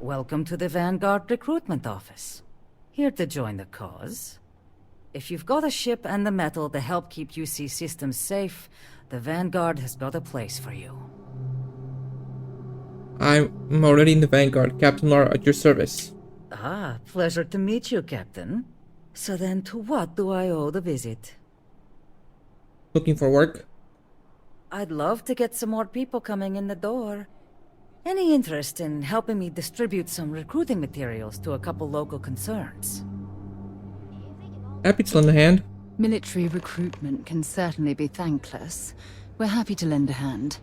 welcome to the Vanguard recruitment office. Here to join the cause. If you've got a ship and the metal to help keep UC systems safe, the Vanguard has got a place for you. I'm already in the Vanguard. Captain Lara, at your service. Ah, pleasure to meet you, Captain. So then to what do I owe the visit? Looking for work? I'd love to get some more people coming in the door. Any interest in helping me distribute some recruiting materials to a couple local concerns? Happy to lend a hand. Military recruitment can certainly be thankless. We're happy to lend a hand.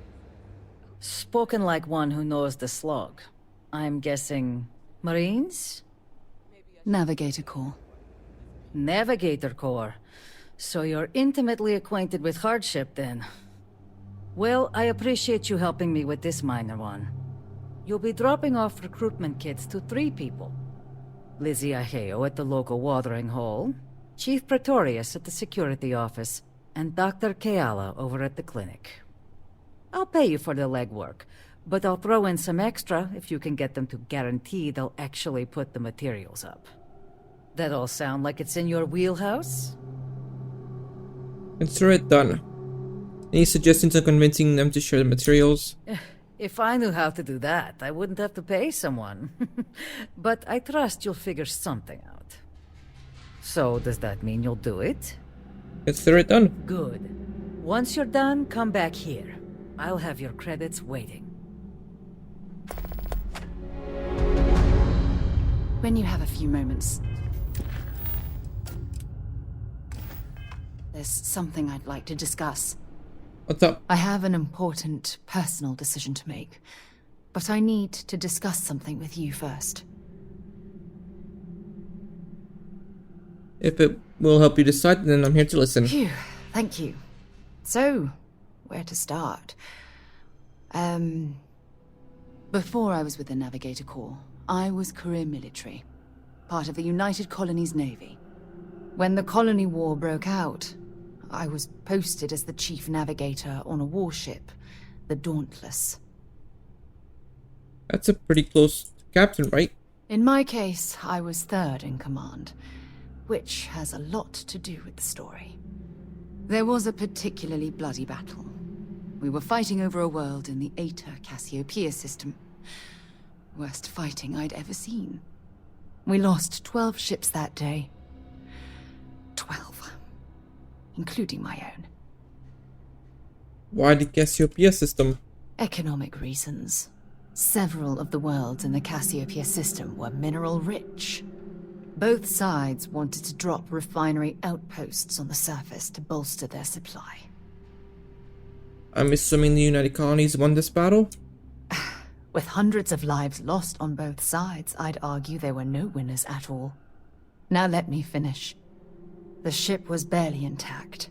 Spoken like one who knows the slog. I'm guessing... Marines? Navigator Corps. Navigator Corps. So you're intimately acquainted with hardship, then. Well, I appreciate you helping me with this minor one. You'll be dropping off recruitment kits to 3 people. Lizzie Aheo at the local watering hole, Chief Pretorius at the security office, and Dr. Keala over at the clinic. I'll pay you for the legwork, but I'll throw in some extra if you can get them to guarantee they'll actually put the materials up. That all sound like it's in your wheelhouse? Consider it done. Any suggestions on convincing them to share the materials? If I knew how to do that, I wouldn't have to pay someone. But I trust you'll figure something out. So, does that mean you'll do it? Consider it done. Good. Once you're done, come back here. I'll have your credits waiting. When you have a few moments. There's something I'd like to discuss. What's up? I have an important personal decision to make, but I need to discuss something with you first. If it will help you decide, then I'm here to listen. Phew, thank you. So, where to start? Before I was with the Navigator Corps, I was career military, part of the United Colonies Navy. When the Colony War broke out, I was posted as the chief navigator on a warship, the Dauntless. That's a pretty close captain, right? In my case, I was third in command, which has a lot to do with the story. There was a particularly bloody battle. We were fighting over a world in the Eta Cassiopeia system. Worst fighting I'd ever seen. We lost 12 ships that day. 12. Including my own. Why the Cassiopeia system? Economic reasons. Several of the worlds in the Cassiopeia system were mineral rich. Both sides wanted to drop refinery outposts on the surface to bolster their supply. I'm assuming the United Colonies won this battle? With hundreds of lives lost on both sides, I'd argue there were no winners at all. Now let me finish. The ship was barely intact.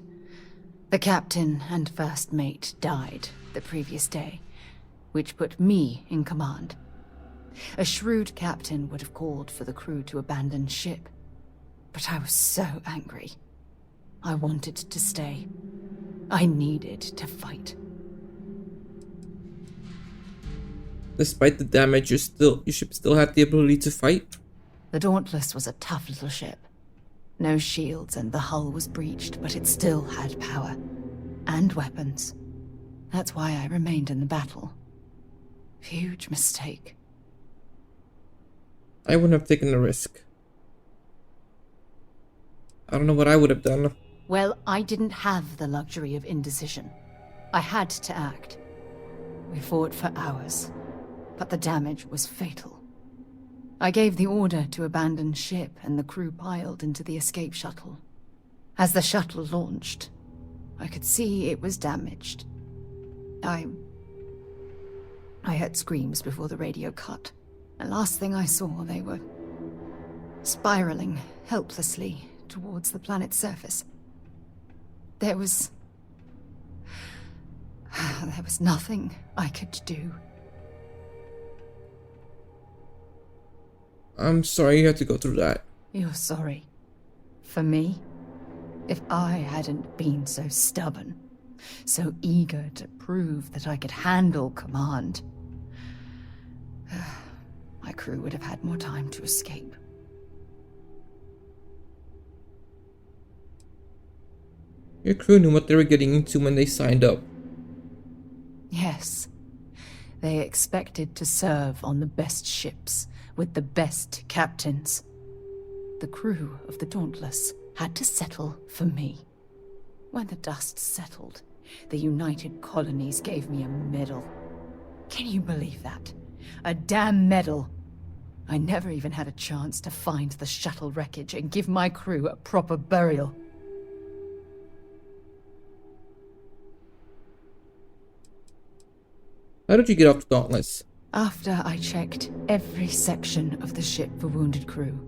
The captain and first mate died the previous day, which put me in command. A shrewd captain would have called for the crew to abandon ship, but I was so angry. I wanted to stay. I needed to fight. Despite the damage, your ship still had the ability to fight? The Dauntless was a tough little ship. No shields and the hull was breached, but it still had power. And weapons. That's why I remained in the battle. Huge mistake. I wouldn't have taken the risk. I don't know what I would have done. Well, I didn't have the luxury of indecision. I had to act. We fought for hours, but the damage was fatal. I gave the order to abandon ship and the crew piled into the escape shuttle. As the shuttle launched, I could see it was damaged. I heard screams before the radio cut. And last thing I saw, they were spiraling helplessly towards the planet's surface. There was nothing I could do. I'm sorry you had to go through that. You're sorry. For me? If I hadn't been so stubborn, so eager to prove that I could handle command, I crew would have had more time to escape. Your crew knew what they were getting into when they signed up. Yes. They expected to serve on the best ships, with the best captains. The crew of the Dauntless had to settle for me. When the dust settled, the United Colonies gave me a medal. Can you believe that? A damn medal! I never even had a chance to find the shuttle wreckage and give my crew a proper burial. How did you get off the Dauntless? After I checked every section of the ship for wounded crew,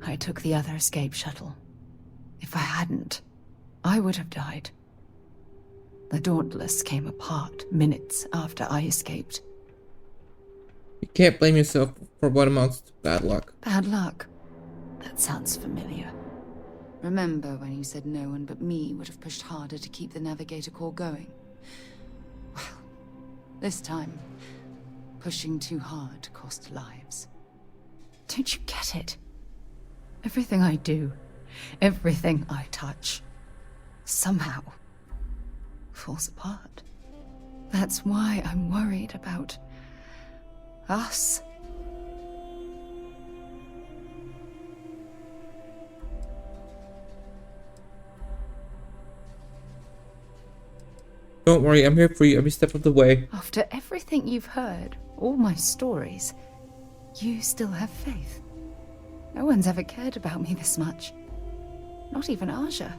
I took the other escape shuttle. If I hadn't, I would have died. The Dauntless came apart minutes after I escaped. You can't blame yourself for what amounts to bad luck. Bad luck? That sounds familiar. Remember when you said no one but me would have pushed harder to keep the Navigator Corps going? Well, this time, pushing too hard cost lives. Don't you get it? Everything I do, everything I touch, somehow falls apart. That's why I'm worried about us. Don't worry, I'm here for you every step of the way. After everything you've heard, all my stories, you still have faith. No one's ever cared about me this much. Not even Aja.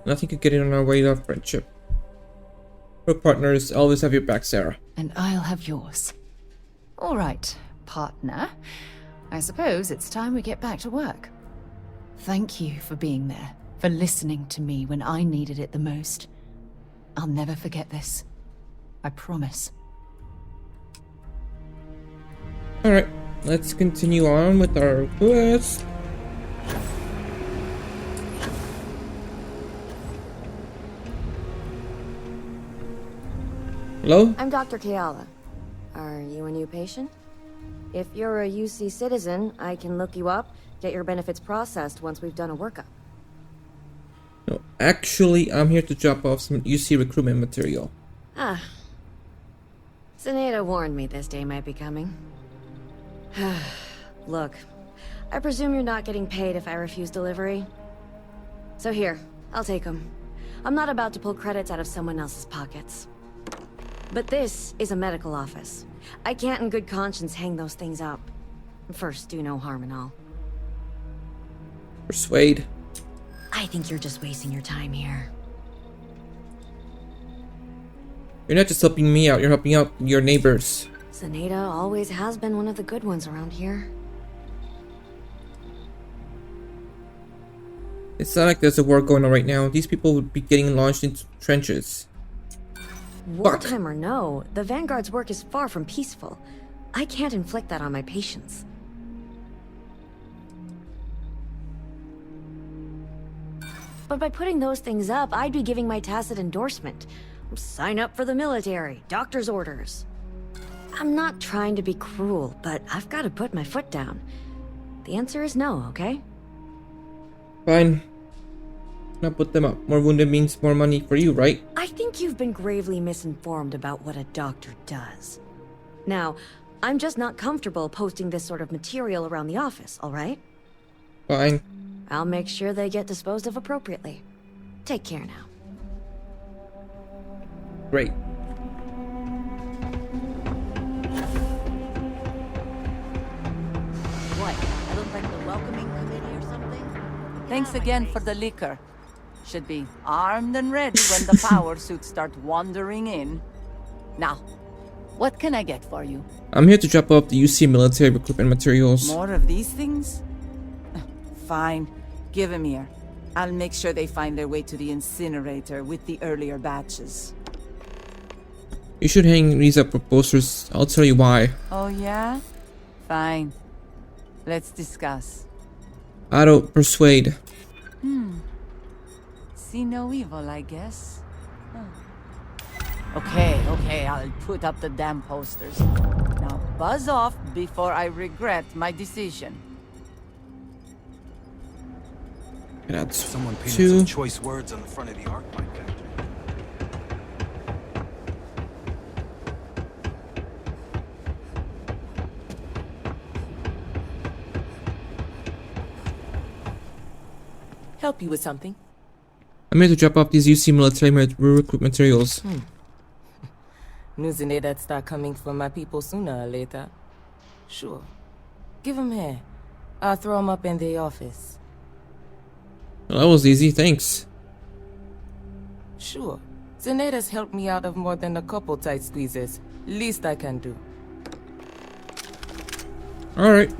Nothing could get in our way of friendship. We're partners, always have your back, Sarah. And I'll have yours. All right, partner. I suppose it's time we get back to work. Thank you for being there, for listening to me when I needed it the most. I'll never forget this. I promise. Alright, let's continue on with our quest. Hello? I'm Dr. Keala. Are you a new patient? If you're a UC citizen, I can look you up, get your benefits processed once we've done a workup. No, actually, I'm here to drop off some UC recruitment material. Ah. Zenaida warned me this day might be coming. Look, I presume you're not getting paid if I refuse delivery. So here, I'll take them. I'm not about to pull credits out of someone else's pockets. But this is a medical office. I can't in good conscience hang those things up. First, do no harm and all. Persuade. I think you're just wasting your time here. You're not just helping me out, you're helping out your neighbors. Zenaida always has been one of the good ones around here. It's not like there's a war going on right now. These people would be getting launched into trenches. Wartime or no, the Vanguard's work is far from peaceful. I can't inflict that on my patients. But by putting those things up, I'd be giving my tacit endorsement. Sign up for the military, doctor's orders. I'm not trying to be cruel, but I've got to put my foot down. The answer is no, okay? Fine. Now put them up. More wounded means more money for you, right? I think you've been gravely misinformed about what a doctor does. Now, I'm just not comfortable posting this sort of material around the office, alright? Fine. I'll make sure they get disposed of appropriately. Take care now. Great. What? I look like the welcoming committee or something? Thanks again for the liquor. Should be armed and ready when the power suits start wandering in. Now, what can I get for you? I'm here to drop off the UC military recruitment materials. More of these things? Fine. Give them here. I'll make sure they find their way to the incinerator with the earlier batches. You should hang these up for posters. I'll tell you why. Oh yeah? Fine. Let's discuss. Otto, persuade. See no evil, I guess. Okay, I'll put up the damn posters. Now buzz off before I regret my decision. That's Someone painted two. some choice words on the front of the Arclight factory. Help you with something? I'm here to drop off these UC military recruit materials. News in there that start coming for my people sooner or later. Sure. Give 'em here. I'll throw 'em up in the office. Well, that was easy, thanks. Sure. Zeneda's helped me out of more than a couple tight squeezes. Least I can do. Alright.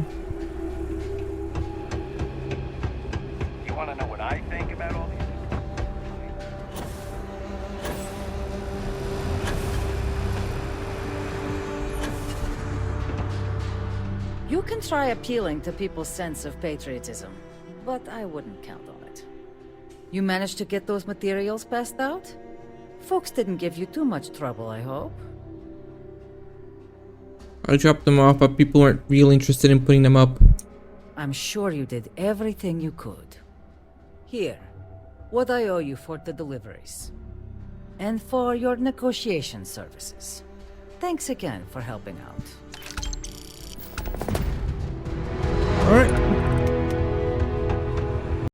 You want to know what I think about all these? You can try appealing to people's sense of patriotism, but I wouldn't count on it. You managed to get those materials passed out? Folks didn't give you too much trouble, I hope. I dropped them off, but people weren't real interested in putting them up. I'm sure you did everything you could. Here, what I owe you for the deliveries. And for your negotiation services. Thanks again for helping out. Alright.